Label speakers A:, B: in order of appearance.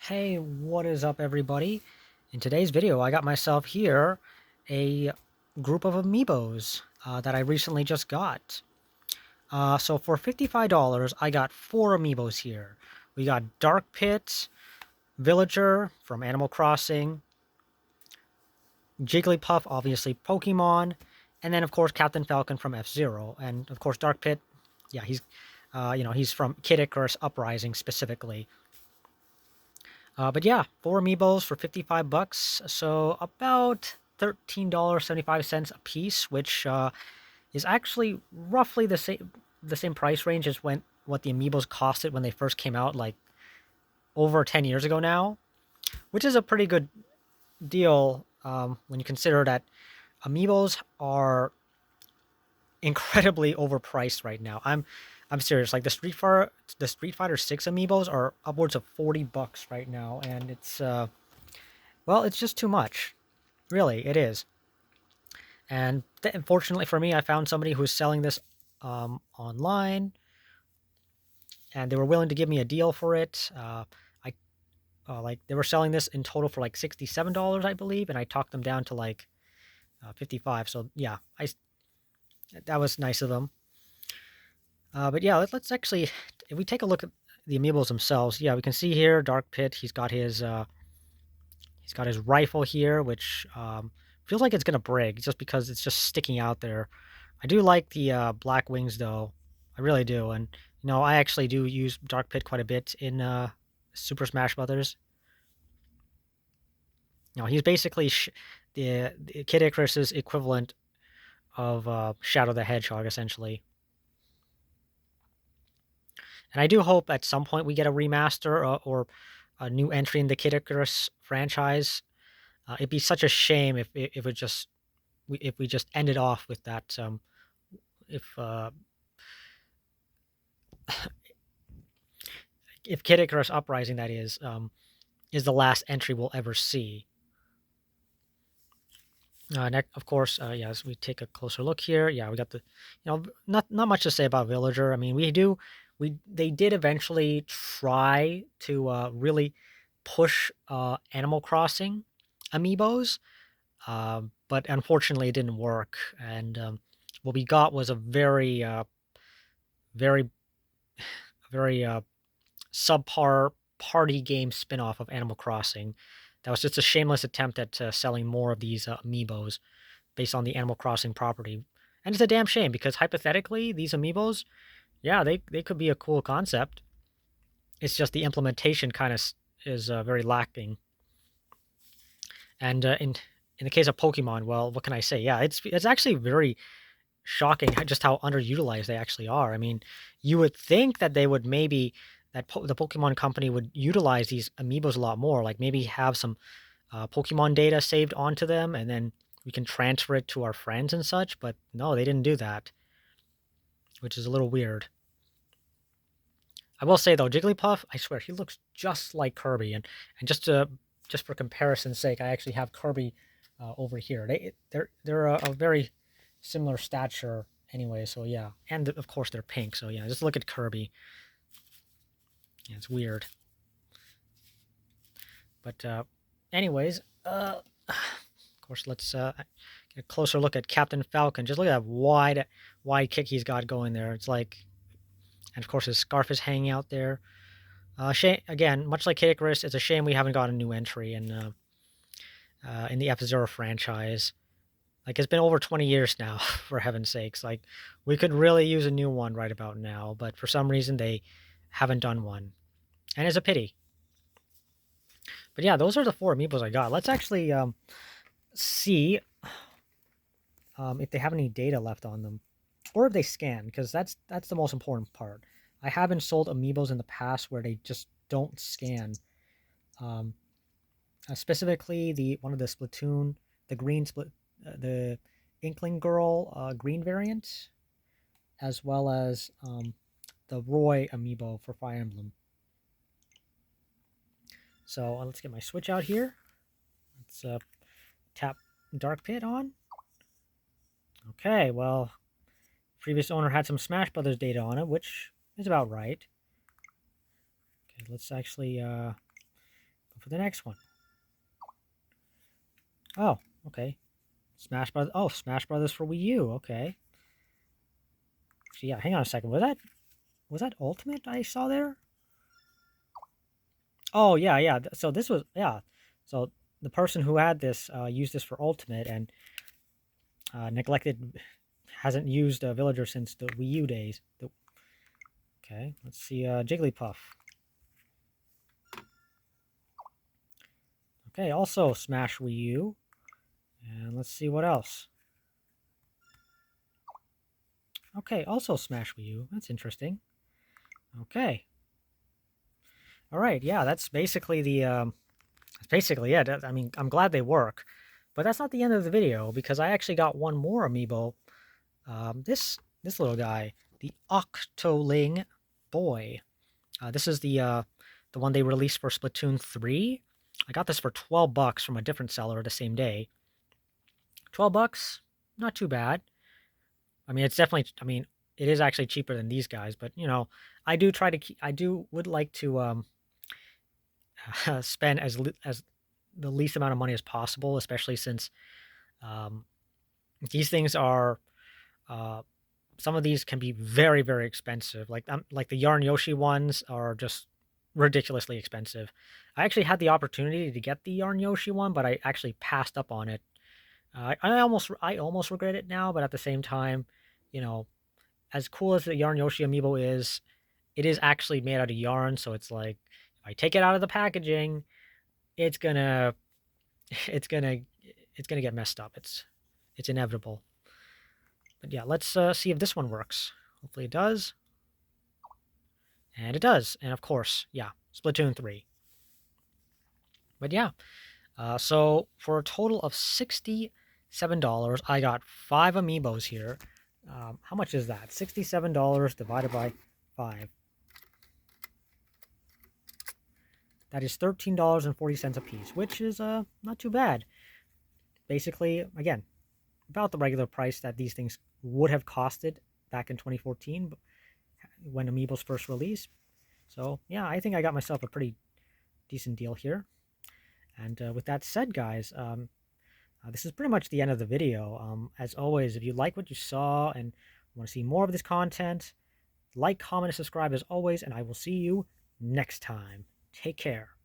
A: Hey, what is up, everybody? In today's video, I got myself here a group of Amiibos that I recently just got. So for $55, I got 4 Amiibos here. We got Dark Pit, Villager from Animal Crossing, Jigglypuff, obviously Pokemon, and then of course Captain Falcon from F-Zero, and of course Dark Pit. Yeah, he's from Kid Icarus Uprising specifically. But yeah, 4 Amiibos for 55 bucks, so about $13.75 a piece, which is actually roughly the same price range as what the Amiibos costed when they first came out, like over 10 years ago now, which is a pretty good deal when you consider that Amiibos are incredibly overpriced right now. I'm serious. Like the Street Fighter 6 Amiibos are upwards of 40 bucks right now, and it's just too much. Really, it is. And fortunately for me, I found somebody who was selling this online, and they were willing to give me a deal for it. I like they were selling this in total for like $67, I believe, and I talked them down to like 55. So yeah, I that was nice of them. But yeah, let's actually, if we take a look at the amiibos themselves, yeah, we can see here Dark Pit. He's got his rifle here, which feels like it's gonna break just because it's just sticking out there. I do like the black wings though. I really do, and I actually do use Dark Pit quite a bit in Super Smash Brothers. He's basically the Kid Icarus's equivalent of Shadow the Hedgehog, essentially. And I do hope at some point we get a remaster or a new entry in the Kid Icarus franchise. It'd be such a shame if we just ended off with that. If Kid Icarus Uprising, that is the last entry we'll ever see. Next, of course, as we take a closer look here, yeah, we got not much to say about Villager. I mean, they did eventually try to really push Animal Crossing amiibos, but unfortunately, it didn't work. And what we got was a very, very subpar party game spin-off of Animal Crossing. That was just a shameless attempt at selling more of these amiibos based on the Animal Crossing property. And it's a damn shame because hypothetically, these amiibos, yeah, they could be a cool concept. It's just the implementation kind of is very lacking. And in the case of Pokemon, well, what can I say? Yeah, it's actually very shocking just how underutilized they actually are. I mean, you would think that they would maybe the Pokemon company would utilize these amiibos a lot more, like maybe have some Pokemon data saved onto them, and then we can transfer it to our friends and such. But no, they didn't do that, which is a little weird. I will say though, Jigglypuff, I swear he looks just like Kirby, and just for comparison's sake, I actually have Kirby over here. They're a very similar stature anyway. So yeah, and of course they're pink. So yeah, just look at Kirby. Yeah, it's weird. But anyways, of course, let's get a closer look at Captain Falcon. Just look at that wide kick he's got going there. It's like, and of course his scarf is hanging out there. Shame again, much like Kid Icarus, it's a shame we haven't got a new entry in the F-Zero franchise. Like it's been over 20 years now, for heaven's sakes. Like we could really use a new one right about now, but for some reason they haven't done one, and it's a pity. But yeah, those are the 4 amiibos I got. Let's actually see if they have any data left on them, or if they scan, because that's the most important part. I haven't sold amiibos in the past where they just don't scan. Um, Specifically, the one of the Splatoon, the green split, the Inkling Girl green variant, as well as the Roy amiibo for Fire Emblem. So let's get my Switch out here. Let's tap Dark Pit on. Okay, well, previous owner had some Smash Brothers data on it, which is about right. Okay, let's actually for the next one. Oh, okay. Smash Brothers. Oh, Smash Brothers for Wii U. Okay. So yeah, hang on a second. Was that Ultimate I saw there? Oh yeah, yeah. So this was yeah. So the person who had this used this for Ultimate and neglected hasn't used Villager since the Wii U days. Okay, let's see Jigglypuff. Okay, also Smash Wii U. And let's see what else. Okay, also Smash Wii U. That's interesting. Okay. All right, yeah, that's basically it. I mean, I'm glad they work, but that's not the end of the video because I actually got one more amiibo. This little guy, the Octoling Boy. This is the one they released for Splatoon 3. I got this for $12 from a different seller the same day. $12, not too bad. I mean, it's definitely. I mean, it is actually cheaper than these guys, but I do try to keep. I would like to spend as the least amount of money as possible, especially since um, these things are. Uh, some of these can be very, very expensive. Like the Yarn Yoshi ones are just ridiculously expensive. I actually had the opportunity to get the Yarn Yoshi one, but I actually passed up on it. I almost regret it now, but at the same time, you know, as cool as the Yarn Yoshi amiibo is, it is actually made out of yarn, so it's like if I take it out of the packaging, it's gonna it's gonna it's gonna get messed up. It's inevitable. But yeah, let's see if this one works. Hopefully it does. And it does. And of course, yeah, Splatoon 3. But yeah, so for a total of $67, I got 5 amiibos here. How much is that? $67 divided by 5. That is $13.40 a piece, which is not too bad. Basically, again, about the regular price that these things would have costed back in 2014 when Amiibos first released. So yeah, I think I got myself a pretty decent deal here. And with that said, guys, this is pretty much the end of the video. As always, if you like what you saw and want to see more of this content, like, comment, and subscribe as always, and I will see you next time. Take care.